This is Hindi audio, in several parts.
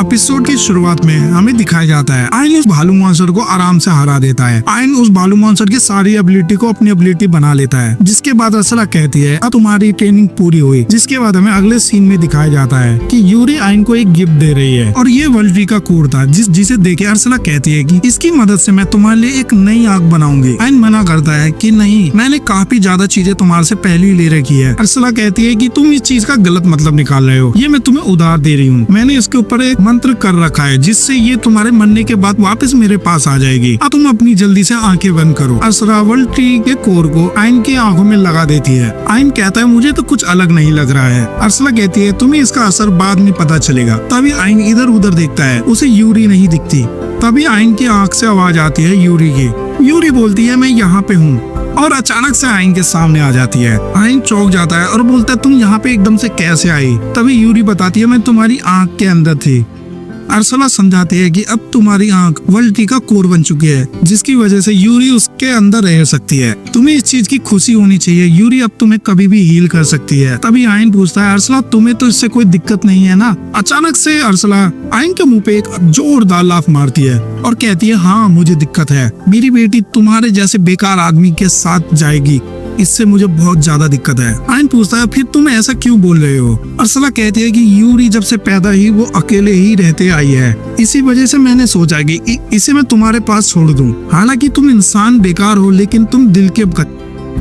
एपिसोड की शुरुआत में हमें दिखाया जाता है आयन उस भालू मॉन्स्टर को आराम से हरा देता है। आयन उस भालू मॉन्स्टर की सारी एबिलिटी को अपनी एबिलिटी बना लेता है, जिसके बाद अर्सला कहती है अब तुम्हारी ट्रेनिंग पूरी हुई। जिसके बाद हमें अगले सीन में दिखाया जाता है कि यूरी आयन को एक गिफ्ट दे रही है और ये वर्ल्ड ट्री का कोर था जिसे देखे अर्सला कहती है कि इसकी मदद से मैं तुम्हारे लिए एक नई आग बनाऊंगी। आयन मना करता है कि नहीं, मैंने काफी ज्यादा चीजें तुम्हारे से पहले ही ले रखी है। अर्सला कहती है कि तुम इस चीज का गलत मतलब निकाल रहे हो, ये मैं तुम्हें उधार दे रही हूँ। मैंने इसके ऊपर एक मंत्र कर रखा है जिससे ये तुम्हारे मरने के बाद वापस मेरे पास आ जाएगी। अब तुम अपनी जल्दी से आंखें बंद करो। अर्सला वर्ल्ड ट्री के कोर को आयन की आंखों में लगा देती है। आयन कहता है मुझे तो कुछ अलग नहीं लग रहा है। अर्सला कहती है तुम्हें इसका असर बाद में पता चलेगा। तभी आयन इधर उधर देखता है, उसे यूरी नहीं दिखती। तभी आयन की आंख से आवाज आती है यूरी की। यूरी बोलती है मैं यहाँ पे हूँ, और अचानक से आयन के सामने आ जाती है। आयन चौंक जाता है और बोलता है तुम यहाँ पे एकदम से कैसे आई? तभी यूरी बताती है मैं तुम्हारी आंख के अंदर थी। अर्सला समझाती है कि अब तुम्हारी आंख वर्ल्ड ट्री का कोर बन चुकी है, जिसकी वजह से यूरी उसके अंदर रह सकती है। तुम्हें इस चीज की खुशी होनी चाहिए, यूरी अब तुम्हें कभी भी हील कर सकती है। तभी आयन पूछता है अर्सला तुम्हें तो इससे कोई दिक्कत नहीं है ना? अचानक से अर्सला आयन के मुंह पे एक जोरदार लाफ मारती है और कहती है हाँ मुझे दिक्कत है, मेरी बेटी तुम्हारे जैसे बेकार आदमी के साथ जाएगी, इससे मुझे बहुत ज्यादा दिक्कत है। आयन पूछता है फिर तुम ऐसा क्यों बोल रहे हो? अर्सला कहती है कि यूरी जब से पैदा ही वो अकेले ही रहते आई है, इसी वजह से मैंने सोचा कि इसे मैं तुम्हारे पास छोड़ दूं। हालांकि तुम इंसान बेकार हो लेकिन तुम दिल के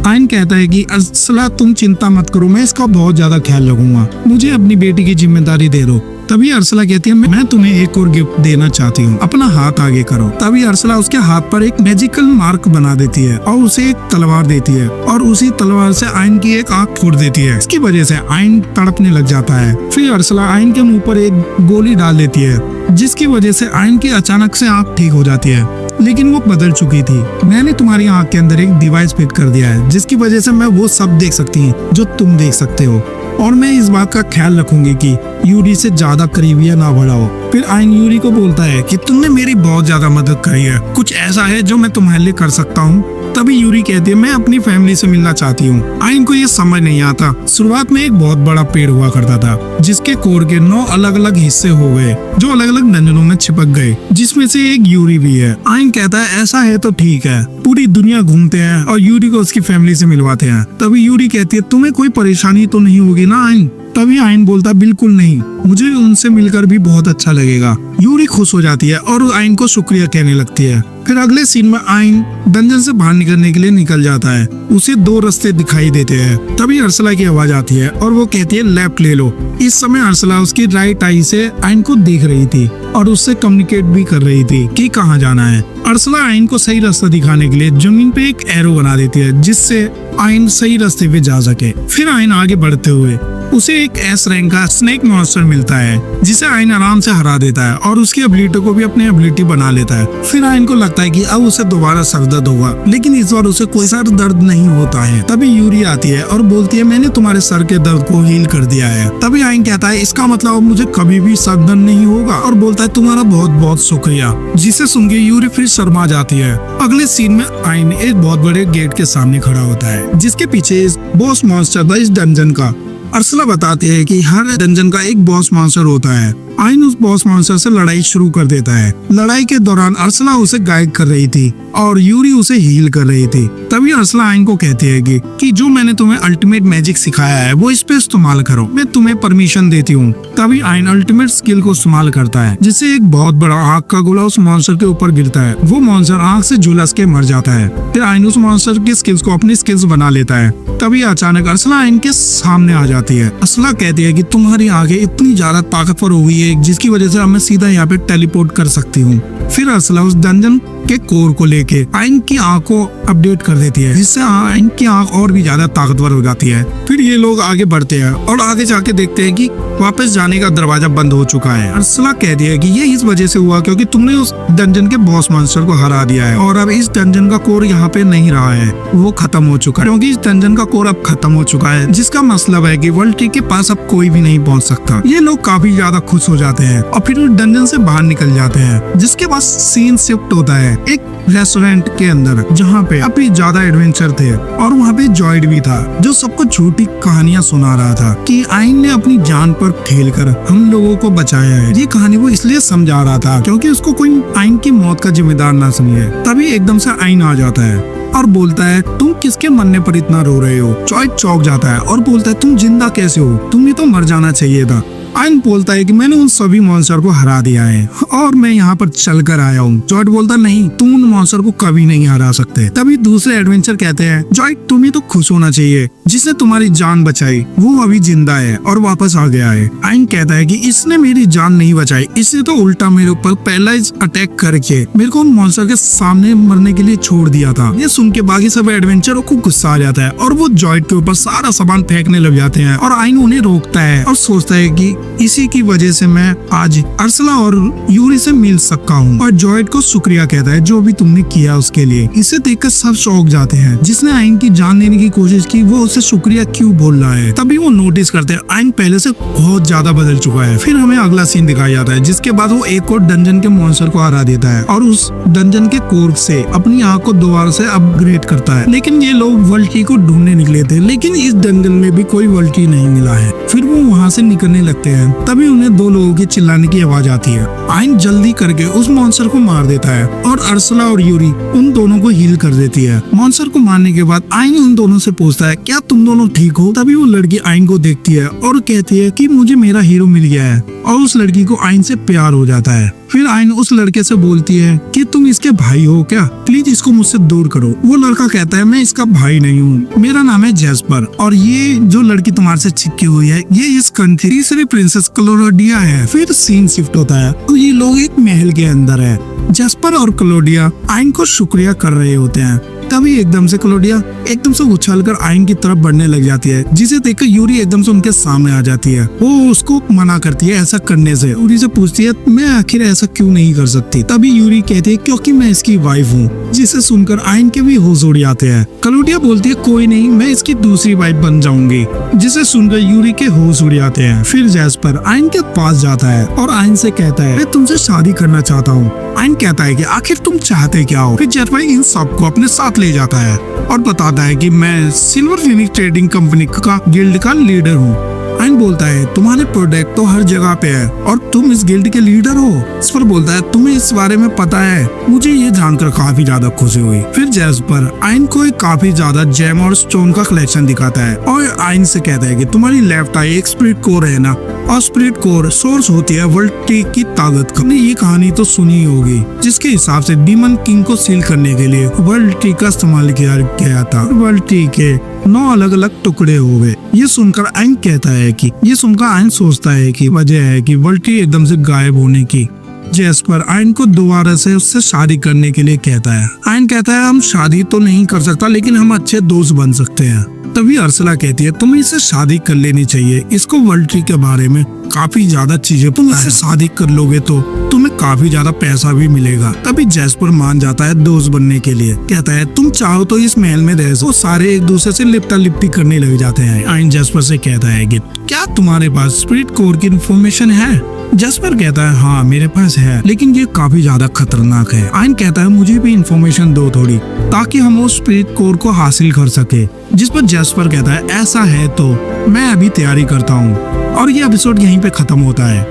आयन कहता है कि अर्सला तुम चिंता मत करो, मैं इसका बहुत ज्यादा ख्याल रखूंगा, मुझे अपनी बेटी की जिम्मेदारी दे दो। तभी अर्सला कहती है मैं तुम्हें एक और गिफ्ट देना चाहती हूँ, अपना हाथ आगे करो। तभी अर्सला उसके हाथ पर एक मैजिकल मार्क बना देती है और उसे एक तलवार देती है और उसी तलवार से आयन की एक आंख फोड़ देती है। इसकी वजह से आयन तड़पने लग जाता है। फिर अर्सला आयन के मुंह पर एक गोली डाल देती है, जिसकी वजह से आयन की अचानक से आंख ठीक हो जाती है, लेकिन वो बदल चुकी थी। मैंने तुम्हारी आंख के अंदर एक डिवाइस फिट कर दिया है, जिसकी वजह से मैं वो सब देख सकती हूँ जो तुम देख सकते हो, और मैं इस बात का ख्याल रखूंगी कि यूरी से ज्यादा करीबियां ना बढ़ाओ। फिर आयन यूरी को बोलता है कि तुमने मेरी बहुत ज्यादा मदद करी है, कुछ ऐसा है जो मैं तुम्हारे लिए कर सकता हूँ? तभी यूरी कहती है मैं अपनी फैमिली से मिलना चाहती हूँ। आयन को ये समझ नहीं आता। शुरुआत में एक बहुत बड़ा पेड़ हुआ करता था, जिसके कोर के 9 अलग अलग हिस्से हो गए जो अलग अलग डंजनों में चिपक गए, जिसमें से एक यूरी भी है। आयन कहता है ऐसा है तो ठीक है, पूरी दुनिया घूमते हैं और यूरी को उसकी फैमिली से मिलवाते हैं। तभी यूरी कहती है तुम्हें कोई परेशानी तो नहीं होगी ना आयन? तभी आयन बोलता बिल्कुल नहीं, मुझे उनसे मिलकर भी बहुत अच्छा लगेगा। यूरी खुश हो जाती है और आयन को शुक्रिया कहने लगती है। फिर अगले सीन में आयन डंजन से बाहर निकलने के लिए निकल जाता है। उसे 2 रास्ते दिखाई देते हैं। तभी अर्सला की आवाज आती है और वो कहती है लेफ्ट ले लो। इस समय अर्सला उसकी राइट आई से आयन को देख रही थी और उससे कम्युनिकेट भी कर रही थी कि कहाँ जाना है। अर्सला आयन को सही रास्ता दिखाने के लिए जमीन पे एक एरो बना देती है, जिससे आयन सही रास्ते पे जा सके। फिर आयन आगे बढ़ते हुए उसे एक एस रैंक का स्नेक मॉन्स्टर मिलता है, जिसे आयन आराम से हरा देता है और उसकी एबिलिटी को भी अपनी एबिलिटी बना लेता है। फिर आयन को लगता है कि अब उसे दोबारा सर दर्द होगा, लेकिन इस बार उसे कोई सर दर्द नहीं होता है। तभी यूरी आती है और बोलती है मैंने तुम्हारे सर के दर्द को हील कर दिया है। तभी आयन कहता है इसका मतलब अब मुझे कभी भी सर दर्द नहीं होगा, और बोलता है तुम्हारा बहुत बहुत शुक्रिया, जिसे सुन के यूरी फिर शर्मा जाती है। अगले सीन में आयन एक बहुत बड़े गेट के सामने खड़ा होता है, जिसके पीछे बॉस मॉन्स्टर था इस डंजन का। अर्सला बताती है कि हर डंजन का एक बॉस मॉन्स्टर होता है। आयन उस बॉस मॉन्स्टर से लड़ाई शुरू कर देता है। लड़ाई के दौरान अर्सला उसे गाइड कर रही थी और यूरी उसे हील कर रही थी। तभी अर्सला आयन को कहती है कि जो मैंने तुम्हें अल्टीमेट मैजिक सिखाया है वो इस पे इस्तेमाल करो, मैं तुम्हें परमिशन देती हूँ। तभी आयन अल्टीमेट स्किल को इस्तेमाल करता है, जिससे एक बहुत बड़ा आग का गोला उस मॉन्स्टर के ऊपर गिरता है। वो मॉन्स्टर आग से झुलस के मर जाता है। फिर आयन उस मॉन्स्टर की स्किल्स को अपनी स्किल्स बना लेता है। तभी अचानक अर्सला आयन के सामने आ जाती है। अर्सला कहती है कि तुम्हारी आगे इतनी ज्यादा ताकतवर हो गई है, जिसकी वजह से मैं सीधा यहाँ पे टेलीपोर्ट कर सकती हूँ। फिर अर्सला उस डंजन के कोर को लेके आयन की आंख को अपडेट कर देती है, जिससे आयन की आंख और भी ज्यादा ताकतवर हो जाती है। फिर ये लोग आगे बढ़ते हैं और आगे जाके देखते हैं कि वापस जाने का दरवाजा बंद हो चुका है। अर्सला कहती है कि ये इस वजह से हुआ क्योंकि तुमने उस डंजन के बॉस मॉन्स्टर को हरा दिया है, और अब इस डंजन का कोर यहाँ पे नहीं रहा है, वो खत्म हो चुका है। क्योंकि इस डंजन का कोर अब खत्म हो चुका है, जिसका मतलब है कि वर्ल्ड ट्री के पास अब कोई भी नहीं पहुँच सकता। ये लोग काफी ज्यादा खुश हो जाते हैं और फिर उस डंजन से बाहर निकल जाते हैं, जिसके बाद सीन शिफ्ट होता है एक रेस्टोरेंट के अंदर, जहाँ पे काफी ज्यादा एडवेंचर थे और वहाँ पे जॉयड भी था जो सबको झूठी कहानियां सुना रहा था कि आइन ने अपनी जान पर खेलकर हम लोगों को बचाया है। ये कहानी वो इसलिए समझा रहा था क्योंकि उसको कोई आइन की मौत का जिम्मेदार ना समझे। तभी एकदम से आइन आ जाता है और बोलता है तुम किसके मरने पर इतना रो रहे हो। जॉयड चौंक जाता है और बोलता है तुम जिंदा कैसे हो, तुम्हें तो मर जाना चाहिए था। आइन बोलता है कि मैंने उन सभी मॉन्स्टर को हरा दिया है और मैं यहाँ पर चल कर आया हूँ। जॉयड बोलता नहीं, तुम उन मॉन्स्टर को कभी नहीं हरा सकते। तभी दूसरे एडवेंचर कहते हैं जॉयड तुम्हें तो खुश होना चाहिए, जिसने तुम्हारी जान बचाई वो अभी जिंदा है और वापस आ गया है। आइन कहता है कि इसने मेरी जान नहीं बचाई, इसने तो उल्टा मेरे ऊपर पैरालाइज अटैक करके मेरे को उन मॉन्स्टर के सामने मरने के लिए छोड़ दिया था। ये सुन के बाकी सब एडवेंचरों को गुस्सा आ जाता है और वो जॉयड के ऊपर सारा सामान फेंकने लग जाते हैं और आइन उन्हें रोकता है और सोचता है कि इसी की वजह से मैं आज अर्सला और यूरी से मिल सका हूँ। और जॉयड को शुक्रिया कहता है जो भी तुमने किया उसके लिए। इसे देखकर सब चौंक जाते हैं। जिसने आइन की जान लेने की कोशिश की वो उसे शुक्रिया क्यों बोल रहा है। तभी वो नोटिस करते हैं आइन पहले से बहुत ज्यादा बदल चुका है। फिर हमें अगला सीन दिखाया जाता है जिसके बाद वो एक और डंजन के मॉन्स्टर को हरा देता है और उस डंजन के कोर से अपनी आँख को दोबारा से अपग्रेड करता है। लेकिन ये लोग वर्ल्ड की को ढूंढने निकले थे, लेकिन इस जंगल में भी कोई वर्ल्ड की नहीं मिला है। फिर वो वहाँ से निकलने लगते हैं। तभी उन्हें दो लोगों के चिल्लाने की आवाज आती है। आइन जल्दी करके उस मॉन्स्टर को मार देता है और अर्सला और यूरी उन दोनों को हील कर देती है। मॉन्स्टर को मारने के बाद आइन उन दोनों से पूछता है क्या तुम दोनों ठीक हो। तभी वो लड़की आइन को देखती है और कहती है कि मुझे मेरा हीरो मिल गया है और उस लड़की को आइन से प्यार हो जाता है। फिर आइन उस लड़के से बोलती है कि तुम इसके भाई हो क्या, प्लीज इसको मुझसे दूर करो। वो लड़का कहता है मैं इसका भाई नहीं हूँ, मेरा नाम है जैस्पर और ये जो लड़की तुम्हारे से चिपकी हुई है ये इस कंट्री तीसरी प्रिंसेस क्लोडिया है। फिर सीन शिफ्ट होता है तो ये लोग एक महल के अंदर है। जैस्पर और क्लोडिया आइन को शुक्रिया कर रहे होते हैं। तभी एकदम से क्लोडिया एकदम से उछलकर आइन की तरफ बढ़ने लग जाती है, जिसे देखकर यूरी एकदम से उनके सामने आ जाती है। वो उसको मना करती है ऐसा करने से। यूरी से पूछती है मैं आखिर ऐसा क्यों नहीं कर सकती। तभी यूरी कहती है क्योंकि मैं इसकी वाइफ हूँ, जिसे सुनकर आइन के भी होश उड़ जाते हैं। क्लोडिया बोलती है कोई नहीं, मैं इसकी दूसरी वाइफ बन जाऊंगी, जिसे सुनकर यूरी के होश उड़ जाते हैं। फिर जैस्पर आइन के पास जाता है और आइन से कहता है मैं तुमसे शादी करना चाहता हूँ। आइन कहता है कि आखिर तुम चाहते क्या हो। फिर जैस्पर इन सबको अपने साथ ले जाता है और बताता है कि मैं सिल्वर फिनिक्स ट्रेडिंग कंपनी का गिल्ड का लीडर हूँ। आइन बोलता है तुम्हारे प्रोडक्ट तो हर जगह पे है और तुम इस गिल्ड के लीडर हो। इस पर बोलता है तुम्हें इस बारे में पता है, मुझे ये जानकर काफी ज्यादा खुशी हुई। फिर जैस्पर आइन को एक काफी ज्यादा जेम और स्टोन का कलेक्शन दिखाता है और आइन से कहता है कि तुम्हारी लेफ्ट आई एक स्पिरिट कोर है ना, और स्पिरिट कोर सोर्स होती है वर्ल्ड ट्री की ताकत का। ये कहानी तो सुनी होगी जिसके हिसाब से डीमन किंग को सील करने के लिए वर्ल्ड ट्री का इस्तेमाल किया गया था। वर्ल्ड ट्री के 9 अलग अलग टुकड़े हो गए। ये सुनकर आइन कहता है कि ये सुनकर आइन सोचता है कि वजह है कि वर्ल्ड ट्री एकदम से गायब होने की। जैस्पर आइन को दोबारा से उससे शादी करने के लिए कहता है। आइन कहता है हम शादी तो नहीं कर सकता लेकिन हम अच्छे दोस्त बन सकते हैं। तभी अर्सला कहती है तुम्हें इससे शादी कर लेनी चाहिए, इसको वर्ल्ड ट्री के बारे में काफी ज्यादा चीजें, तुम इससे शादी कर लोगे तो तुम्हें काफी ज्यादा पैसा भी मिलेगा। तभी जैस्पर मान जाता है दोस्त बनने के लिए। कहता है तुम चाहो तो इस महल में रह सकते। सारे एक दूसरे से लिपटा लिपटी करने लग जाते हैं। आइन जैस्पर से कहता है कि क्या तुम्हारे पास स्पिरिट कोर की इन्फॉर्मेशन है। जैस्पर कहता है हाँ मेरे पास है, लेकिन ये काफी ज्यादा खतरनाक है। आइन कहता है मुझे भी इन्फॉर्मेशन दो थोड़ी, ताकि हम उस स्पिरिट कोर को हासिल कर सके। जिस पर जैस्पर कहता है ऐसा है तो मैं अभी तैयारी करता हूँ। और ये एपिसोड यहीं पे खत्म होता है।